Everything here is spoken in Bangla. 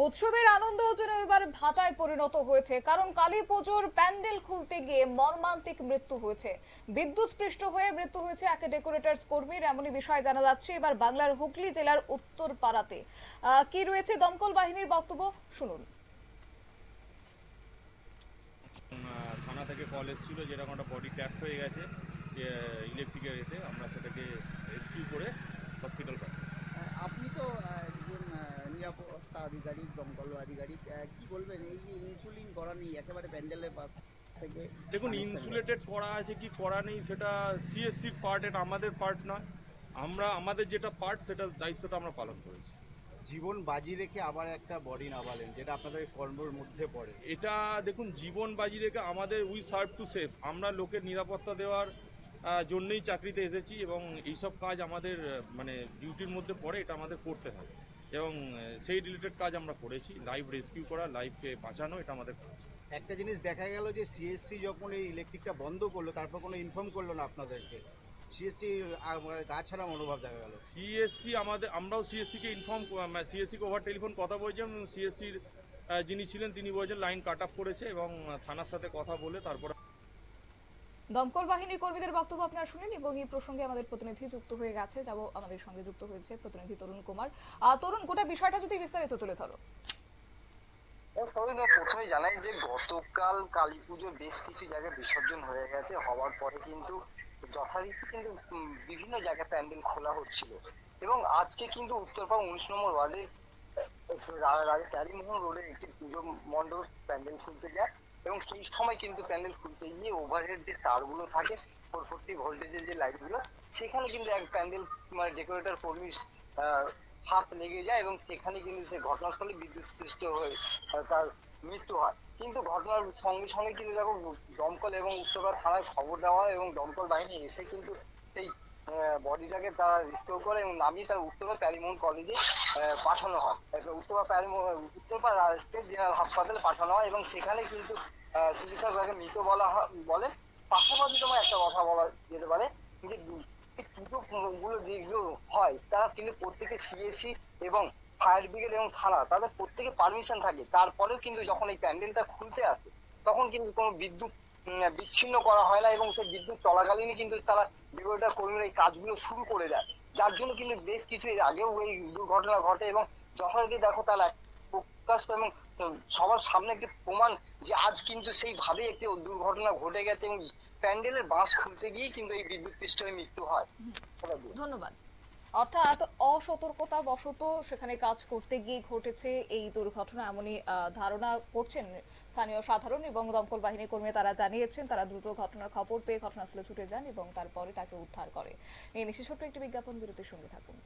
উৎসবের আনন্দ যেন এবার ভাটায় পরিণত হয়েছে, কারণ কালী পুজোর প্যান্ডেল খুলতে গিয়ে মর্মান্তিক মৃত্যু হয়েছে। বিদ্যুৎস্পৃষ্ট হয়ে মৃত্যু হয়েছে এক ডেকোরেটরস কর্মীর, এমনই বিষয় জানা যাচ্ছে এবার বাংলার হুগলি জেলার উত্তরপাড়াতে। কি রয়েছে দমকল বাহিনীর বক্তব্য, শুনুন। থানা থেকে কল এসেছিল যেরকম একটা বডি ট্যাপ হয়ে গেছে ইলেকট্রিকের এতে, আমরা সেটাকে রেস্কিউ করে হসপিটাল পাঠাই। আপনি তো একজন নিরাপত্তা আধিকারিক, দমকল আধিকারিক, কি বলবেন এই যে ইনসুলিন করা নেই একেবারে প্যান্ডেলের পাশ থেকে দেখুন, কানেকশন গেছে? ইনসুলেটেড করা আছে কি করা নেই সেটা সিএসসির পার্ট, এটা আমাদের পার্ট নয়। আমাদের যেটা পার্ট সেটা দায়িত্বটা আমরা পালন করেছি। জীবন বাজি রেখে আবার একটা বডি নামালেন, যেটা আপনাদের কর্মের মধ্যে পড়ে। এটা দেখুন, জীবন বাজি রেখে আমাদের উই সার্ভ টু সেভ, আমরা লোকের নিরাপত্তা দেওয়ার জন্যই চাকরিতে এসেছি এবং এইসব কাজ আমাদের মানে ডিউটির মধ্যে পড়ে, এটা আমাদের করতে হয় এবং সেই রিলেটেড কাজ আমরা করেছি। লাইফ রেস্কিউ করা, লাইফকে বাঁচানো, এটা আমাদের কাজ। একটা জিনিস দেখা গেল যে সিএসসি যখন এই ইলেকট্রিকটা বন্ধ করলো, তারপর কোনো ইনফর্ম করলো না আপনাদেরকে। সিএসসি গা ছাড়া মনোভাব দেখা গেল। সিএসসি আমরাও সিএসসি কে সিএসসি কে ওভার টেলিফোন কথা বলছিলাম, সিএসসির যিনি ছিলেন তিনি বলেছেন লাইন কাট অফ করেছে এবং থানার সাথে কথা বলে তারপর। দমকল বাহিনীর কর্মীদের বক্তব্য আপনারা শুনেন এবং এই প্রসঙ্গে আমাদের প্রতিনিধি যুক্ত হয়ে গেছে, আমাদের সঙ্গে যুক্ত হয়েছে প্রতিনিধি তরুণ কুমার। তরুণ, গোটা বিষয়টা যদি বিস্তারিত তুলে ধরো। প্রথমে জানাই যে গতকাল কালী পুজোর বেশ কিছু জায়গায় বিসর্জন হয়ে গেছে, হওয়ার পরে কিন্তু যথারীতি কিন্তু বিভিন্ন জায়গায় প্যান্ডেল খোলা হচ্ছিল এবং আজকে কিন্তু উত্তরপাড়া 19 নম্বর ওয়ার্ডের ক্যারিমোহন রোডে একটি পুজো মণ্ডপ প্যান্ডেল খুলতে যায় এবং সেই সময় কিন্তু প্যান্ডেল খুলতে গিয়ে ওভারহেড যে তারগুলো থাকে 440 ভোল্টেজের যে লাইটগুলো, সেখানে কিন্তু এক প্যান্ডেল মানে ডেকোরেটর কর্মীর হাত লেগে যায় এবং সেখানে কিন্তু সে ঘটনাস্থলে বিদ্যুৎ স্পৃষ্ট হয়ে তার মৃত্যু হয়। কিন্তু ঘটনার সঙ্গে সঙ্গে কিন্তু দেখো দমকল এবং উত্তরপাড়া থানায় খবর দেওয়া হয় এবং দমকল বাহিনী এসে কিন্তু সেই বডিটাকে তারা রিস্টোর করে এবং নামিয়ে তার উত্তরপাড়া প্যারিমোহন কলেজে পাঠানো হয়। উত্তরপাড়া স্টেট জেনারেল হাসপাতালে পাঠানো হয় এবং সেখানে কিন্তু চিকিৎসক তাকে মৃত বলে। পাশাপাশি তোমার একটা কথা বলা যেতে পারে যে পুজো গুলো যেগুলো হয় তারা কিন্তু প্রত্যেকে সিএসসি এবং ফায়ার ব্রিগেড এবং থানা তাদের প্রত্যেকে পারমিশন থাকে, তারপরেও কিন্তু যখন এই প্যান্ডেলটা খুলতে আসে তখন কিন্তু কোনো বিদ্যুৎ বিচ্ছিন্ন করা হয় না এবং সেই বিদ্যুৎ চলাকালীনই কিন্তু তারা ডেকোরেটর কর্মীরা এই কাজগুলো শুরু করে দেয়, যার জন্য কিন্তু বেশ কিছু এর আগেও এই দুর্ঘটনা ঘটে এবং যথারীতি দেখো তারা প্রকাশ এবং সবার সামনে একটি প্রমাণ যে আজ কিন্তু সেইভাবে একটি দুর্ঘটনা ঘটে গেছে এবং প্যান্ডেলের বাঁশ খুলতে গিয়ে কিন্তু এই বিদ্যুৎ পৃষ্ঠ হয়ে মৃত্যু হয়। ধন্যবাদ। অর্থাৎ অসতর্কতা বশত সেখানে কাজ করতে গিয়ে ঘটেছে এই দুর্ঘটনা, এমনই ধারণা করছেন স্থানীয় সাধারণ এবং দমকল বাহিনীর কর্মীরা। তারা জানিয়েছেন তারা দ্রুত ঘটনার খবর পেয়ে ঘটনাস্থলে ছুটে যান এবং তারপরে তাকে উদ্ধার করে। এই নিয়ে ছোট্ট একটি বিজ্ঞাপন, বিরতির সঙ্গে থাকুন।